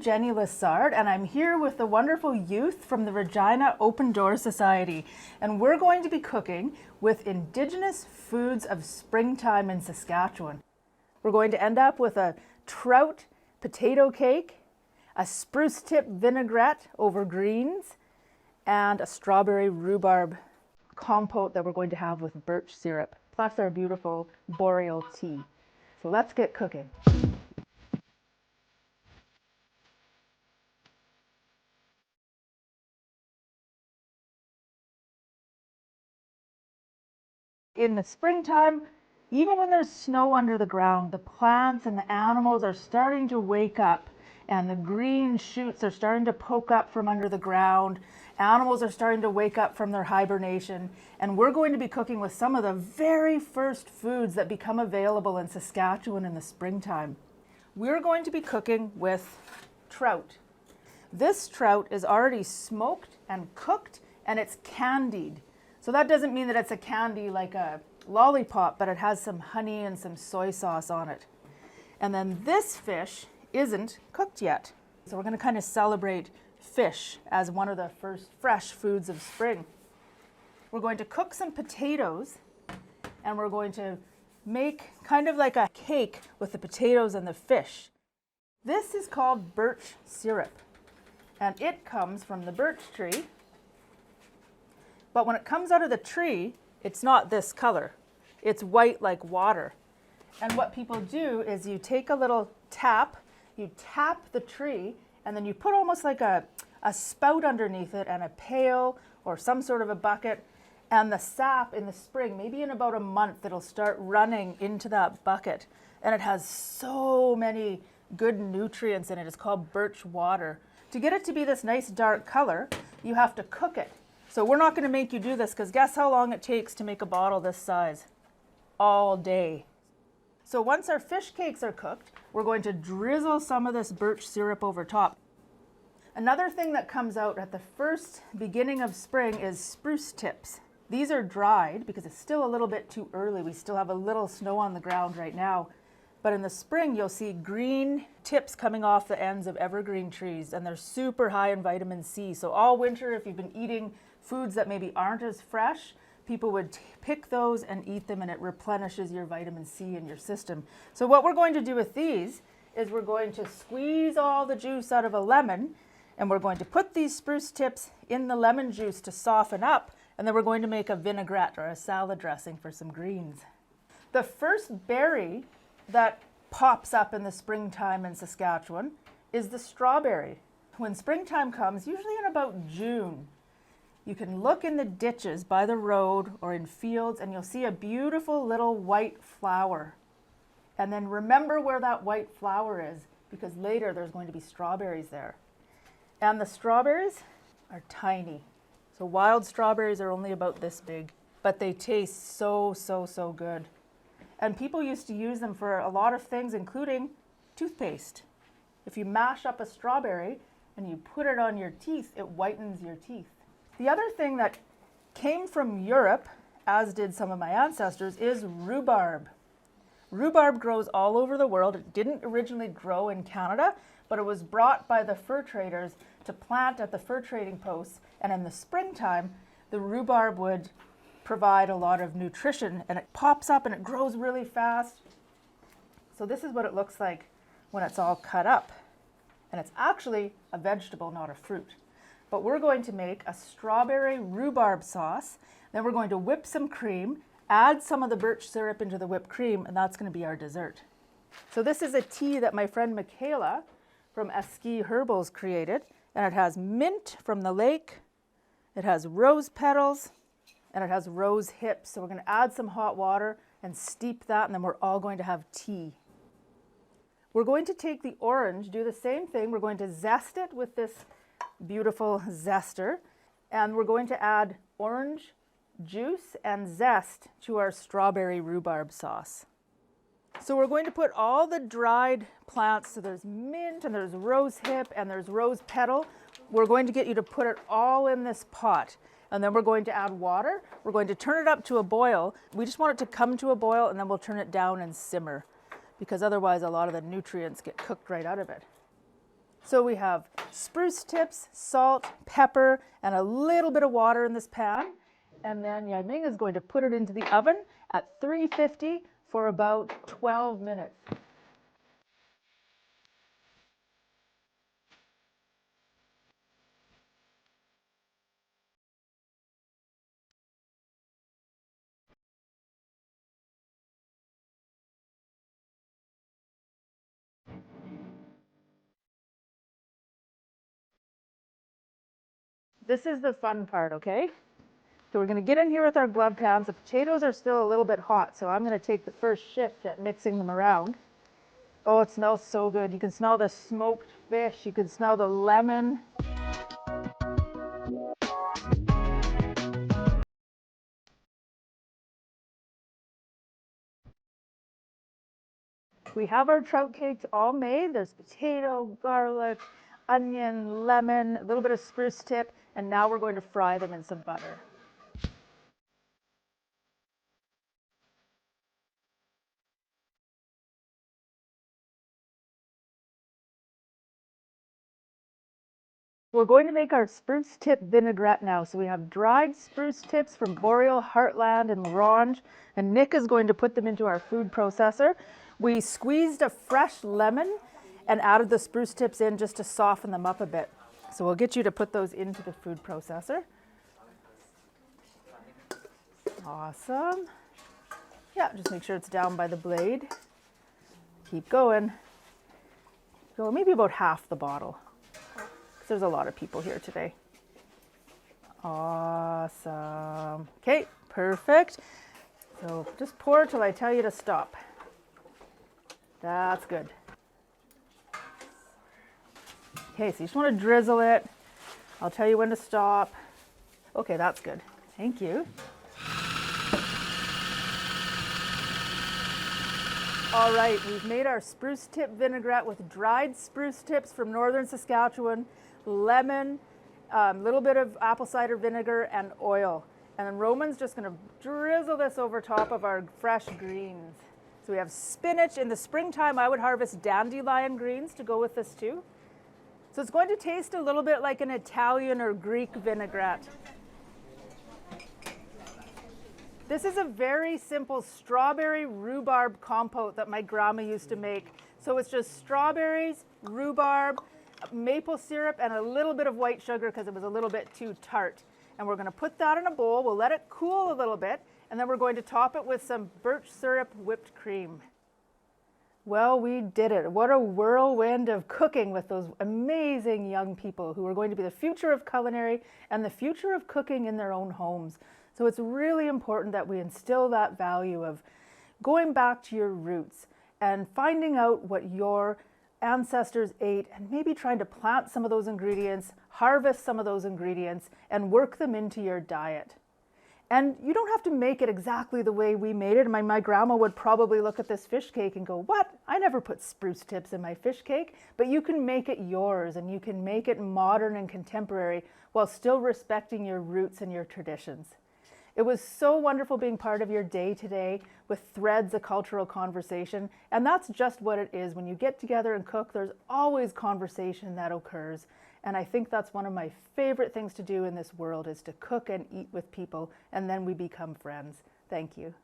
Jenni Lessard, and I'm here with the wonderful youth from the Regina Open Door Society, and we're going to be cooking with Indigenous foods of springtime in Saskatchewan. We're going to end up with a trout potato cake, a spruce tip vinaigrette over greens, and a strawberry rhubarb compote that we're going to have with birch syrup, plus our beautiful boreal tea. So let's get cooking. In the springtime, even when there's snow under the ground, the plants and the animals are starting to wake up, and the green shoots are starting to poke up from under the ground. Animals are starting to wake up from their hibernation, and we're going to be cooking with some of the very first foods that become available in Saskatchewan in the springtime. We're going to be cooking with trout. This trout is already smoked and cooked, and it's candied. So that doesn't mean that it's a candy like a lollipop, but it has some honey and some soy sauce on it. And then this fish isn't cooked yet. So we're going to kind of celebrate fish as one of the first fresh foods of spring. We're going to cook some potatoes, and we're going to make kind of like a cake with the potatoes and the fish. This is called birch syrup, and it comes from the birch tree. But when it comes out of the tree, it's not this color. It's white like water. And what people do is you take a little tap, you tap the tree, and then you put almost like a spout underneath it and a pail or some sort of a bucket, and the sap in the spring, maybe in about a month, it'll start running into that bucket. And it has so many good nutrients in it. It's called birch water. To get it to be this nice dark color, you have to cook it. So we're not going to make you do this, because guess how long it takes to make a bottle this size? All day. So once our fish cakes are cooked, we're going to drizzle some of this birch syrup over top. Another thing that comes out at the first beginning of spring is spruce tips. These are dried because it's still a little bit too early. We still have a little snow on the ground right now. But in the spring, you'll see green tips coming off the ends of evergreen trees, and they're super high in vitamin C. So all winter, if you've been eating foods that maybe aren't as fresh, people would pick those and eat them, and it replenishes your vitamin C in your system. So what we're going to do with these is we're going to squeeze all the juice out of a lemon, and we're going to put these spruce tips in the lemon juice to soften up, and then we're going to make a vinaigrette or a salad dressing for some greens. The first berry that pops up in the springtime in Saskatchewan is the strawberry. When springtime comes, usually in about June, you can look in the ditches by the road or in fields, and you'll see a beautiful little white flower. And then remember where that white flower is, because later there's going to be strawberries there. And the strawberries are tiny. So wild strawberries are only about this big, but they taste so, so, so good. And people used to use them for a lot of things, including toothpaste. If you mash up a strawberry and you put it on your teeth, it whitens your teeth. The other thing that came from Europe, as did some of my ancestors, is rhubarb. Rhubarb grows all over the world. It didn't originally grow in Canada, but it was brought by the fur traders to plant at the fur trading posts. And in the springtime, the rhubarb would provide a lot of nutrition, and it pops up and it grows really fast. So this is what it looks like when it's all cut up. And it's actually a vegetable, not a fruit. But we're going to make a strawberry rhubarb sauce. Then we're going to whip some cream, add some of the birch syrup into the whipped cream, and that's going to be our dessert. So this is a tea that my friend Michaela from Esqui Herbals created, and it has mint from the lake, it has rose petals, and it has rose hips. So we're going to add some hot water and steep that, and then we're all going to have tea. We're going to take the orange, do the same thing. We're going to zest it with this beautiful zester, and we're going to add orange juice and zest to our strawberry rhubarb sauce. So we're going to put all the dried plants, so there's mint and there's rose hip and there's rose petal. We're going to get you to put it all in this pot, and then we're going to add water. We're going to turn it up to a boil. We just want it to come to a boil, and then we'll turn it down and simmer, because otherwise a lot of the nutrients get cooked right out of it. So we have spruce tips, salt, pepper, and a little bit of water in this pan. And then Yiming is going to put it into the oven at 350 for about 12 minutes. This is the fun part, okay? So we're going to get in here with our glove pans. The potatoes are still a little bit hot, so I'm going to take the first shift at mixing them around. Oh, it smells so good. You can smell the smoked fish. You can smell the lemon. We have our trout cakes all made. There's potato, garlic, onion, lemon, a little bit of spruce tip, and now we're going to fry them in some butter. We're going to make our spruce tip vinaigrette now. So we have dried spruce tips from Boreal, Heartland, and L'Orange, and Nick is going to put them into our food processor. We squeezed a fresh lemon and added the spruce tips in just to soften them up a bit. So we'll get you to put those into the food processor. Awesome. Yeah, just make sure it's down by the blade. Keep going. So maybe about half the bottle. There's a lot of people here today. Awesome. Okay, perfect. So just pour till I tell you to stop. That's good. Okay, so you just want to drizzle it. I'll tell you when to stop. Okay, that's good. Thank you. All right, we've made our spruce tip vinaigrette with dried spruce tips from northern Saskatchewan, lemon, a little bit of apple cider vinegar, and oil. And then Roman's just going to drizzle this over top of our fresh greens. So we have spinach. In the springtime, I would harvest dandelion greens to go with this too. So it's going to taste a little bit like an Italian or Greek vinaigrette. This is a very simple strawberry rhubarb compote that my grandma used to make. So it's just strawberries, rhubarb, maple syrup, and a little bit of white sugar because it was a little bit too tart. And we're going to put that in a bowl. We'll let it cool a little bit, and then we're going to top it with some birch syrup whipped cream. Well, we did it. What a whirlwind of cooking with those amazing young people who are going to be the future of culinary and the future of cooking in their own homes. So it's really important that we instill that value of going back to your roots and finding out what your ancestors ate and maybe trying to plant some of those ingredients, harvest some of those ingredients, and work them into your diet. And you don't have to make it exactly the way we made it. My grandma would probably look at this fish cake and go, "What? I never put spruce tips in my fish cake." But you can make it yours, and you can make it modern and contemporary while still respecting your roots and your traditions. It was so wonderful being part of your day today with Threads, a cultural conversation. And that's just what it is. When you get together and cook, there's always conversation that occurs. And I think that's one of my favorite things to do in this world is to cook and eat with people, and then we become friends. Thank you.